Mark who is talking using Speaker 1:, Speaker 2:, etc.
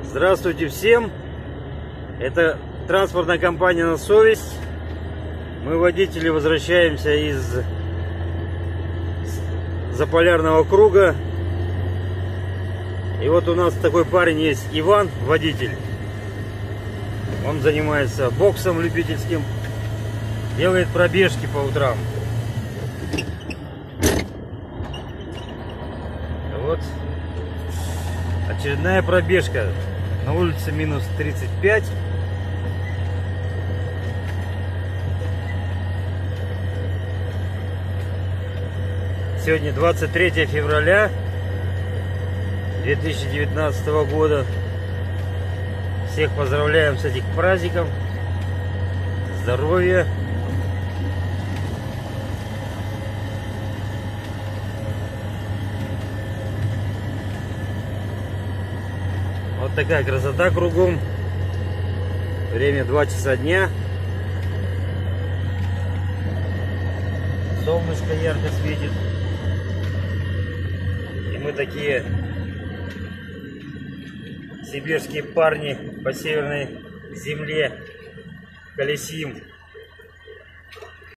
Speaker 1: Здравствуйте всем! Это транспортная компания «На совесть». Мы, водители, возвращаемся из Заполярного круга. И вот у нас такой парень есть, Иван, водитель. Он занимается боксом любительским, делает пробежки по утрам. Вот очередная пробежка. На улице минус 35. Сегодня 23 февраля 2019 года. Всех поздравляем с этим праздником. Здоровья. Вот такая красота кругом. Время 2 часа дня. Солнышко ярко светит. И мы такие сибирские парни по северной земле колесим.